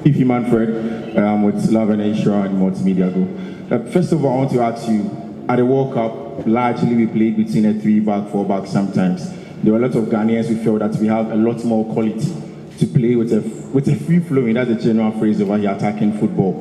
Ify Manfred with Love and Asia and Multimedia Group. First of all, I want to ask you, at the World Cup, largely we played between a 3-back, 4-back sometimes. There were a lot of Ghanaians who felt that we have a lot more quality to play with a free-flowing, that's the general phrase over here, attacking football.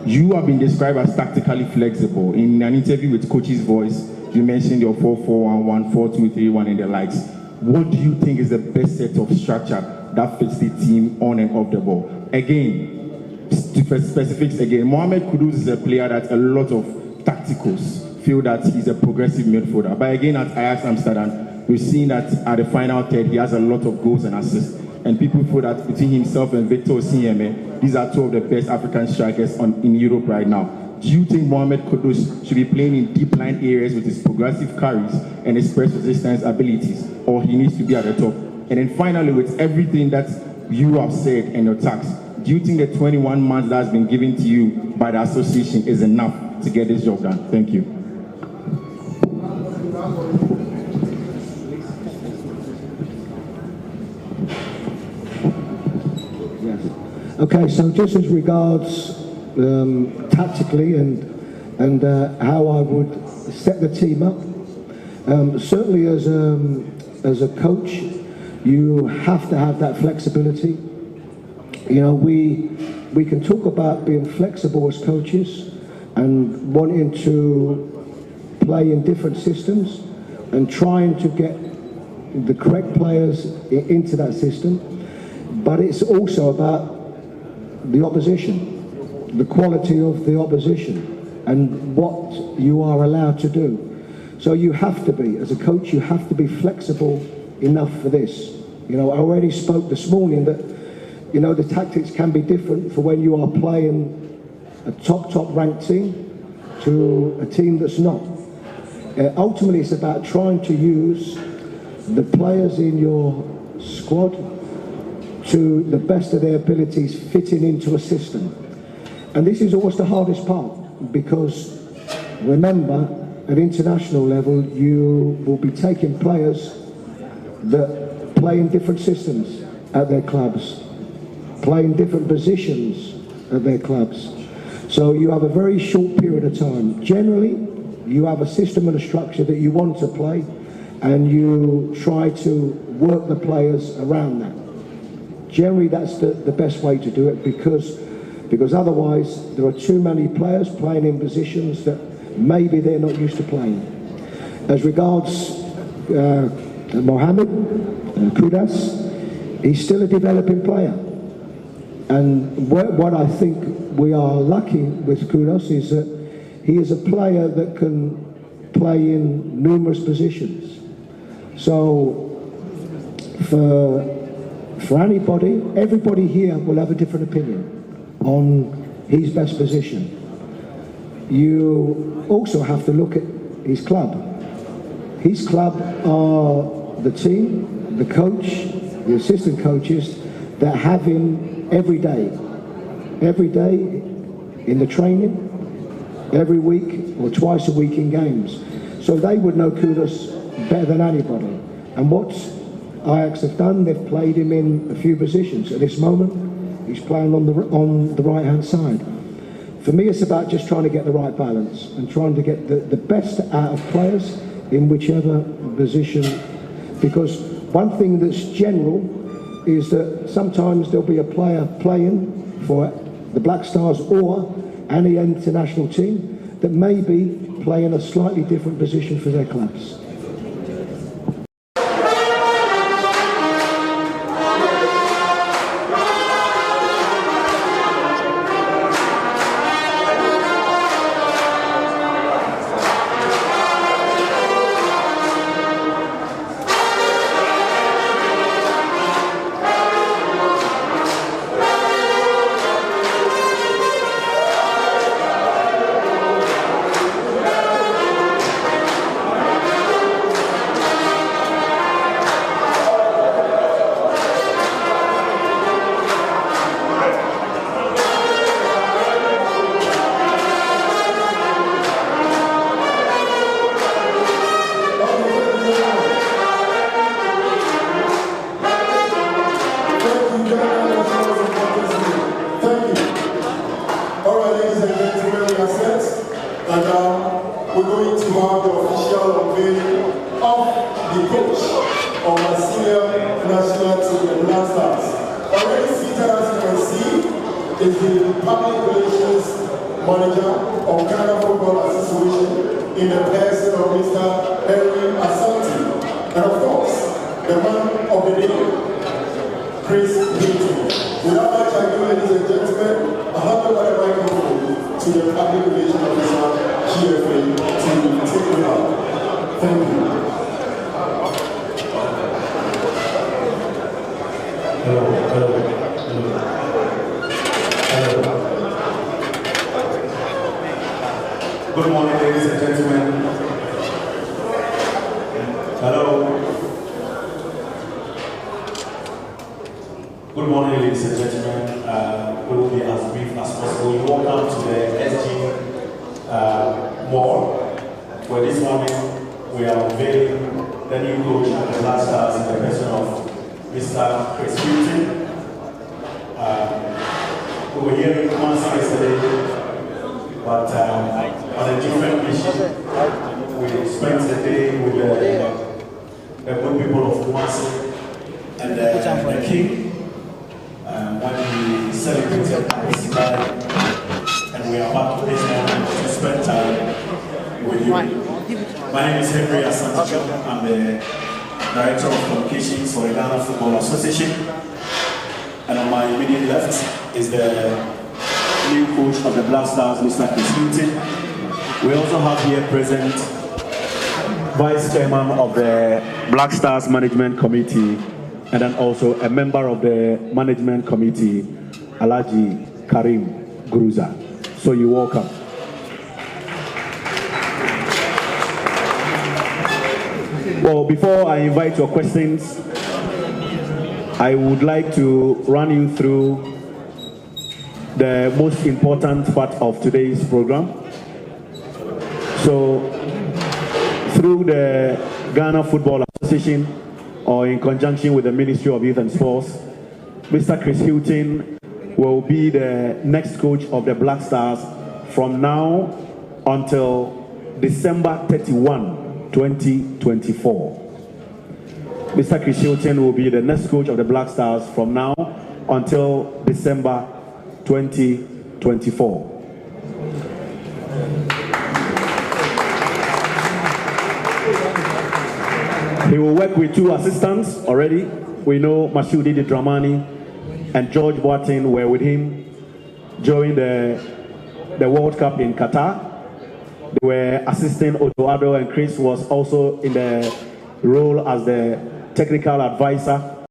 You have been described as tactically flexible. In an interview with Coach's Voice, you mentioned your 4-4-1-1, 4-2-3-1 and the likes. What do you think is the best set of structure that fits the team on and off the ball? Again, specifics again, Mohammed Kudus is a player that a lot of tacticals feel that he's a progressive midfielder. But again, at Ajax Amsterdam, we've seen that at the final third, he has a lot of goals and assists. And people feel that between himself and Victor Osimhen, these are two of the best African strikers in Europe right now. Do you think Mohammed Kudus should be playing in deep line areas with his progressive carries and his press resistance abilities, or he needs to be at the top? And then finally, with everything that you have said and your tax, do you think the 21 months that has been given to you by the association is enough to get this job done? Thank you. Okay, so just as regards tactically and how I would set the team up, certainly as a coach, you have to have that flexibility. You know, we can talk about being flexible as coaches and wanting to play in different systems and trying to get the correct players into that system, but it's also about the opposition, the quality of the opposition and what you are allowed to do. So you have to be, as a coach, you have to be flexible enough for this. You know, I already spoke this morning that, you know, the tactics can be different for when you are playing a top ranked team to a team that's not. Ultimately, it's about trying to use the players in your squad to the best of their abilities, fitting into a system. And this is always the hardest part, because remember, at international level, you will be taking players that play in different systems at their clubs, play in different positions at their clubs. So you have a very short period of time. Generally, you have a system and a structure that you want to play, and you try to work the players around that. Generally, that's the best way to do it, because otherwise there are too many players playing in positions that maybe they're not used to playing. As regards Mohammed Kudus, he's still a developing player. And what I think we are lucky with Kudus is that he is a player that can play in numerous positions. So for anybody, everybody here will have a different opinion on his best position. You also have to look at his club. His club are the team, the coach, the assistant coaches that have him every day in the training, every week or twice a week in games. So they would know Kudus better than anybody. And what Ajax have done, they've played him in a few positions. At this moment, he's playing on the right-hand side. For me, it's about just trying to get the right balance and trying to get the best out of players in whichever position. Because one thing that's general is that sometimes there'll be a player playing for the Black Stars or any international team that may be playing a slightly different position for their clubs. have the official unveiling of the coach of our senior national team, the Black Stars. Already seated, as you can see, is the public relations manager of Ghana Football Association in the person of Mr. Henry Asante. And of course, the man of the day, Chris Hughton. Without much ado, ladies and gentlemen, I hand over the microphone to the public relations officer, GFA, to take it out. Thank you. Hello. Good morning, ladies and gentlemen. Hello. Good morning, ladies and gentlemen. We will be as brief as possible. Welcome to the SG Mall, where this morning we are unveiling the new coach of the Black Stars in the person of Mr. Chris Hughton. We were here in Kumasi yesterday, but on a different mission. We spent the day with the good people of Kumasi and the king when we celebrated his life, and we are back this morning to spend time with you. My name is Henry Asante. I'm the Director of Communications for the Ghana Football Association, and on my immediate left is the new coach of the Black Stars, Mr. Chris Hughton. We also have here present Vice Chairman of the Black Stars Management Committee, and then also a member of the Management Committee, Alhaji Karim Guruza. So you're welcome. Well, before I invite your questions, I would like to run you through the most important part of today's program. So, through the Ghana Football Association, or in conjunction with the Ministry of Youth and Sports, Mr. Chris Hughton will be the next coach of the Black Stars from now until December 31, 2024. Mr. Chris Hughton will be the next coach of the Black Stars from now until December 2024. He will work with two assistants already. We know Masudi Dramani and George Boateng were with him during the World Cup in Qatar. They were assisting Odoado, and Chris was also in the role as the technical advisor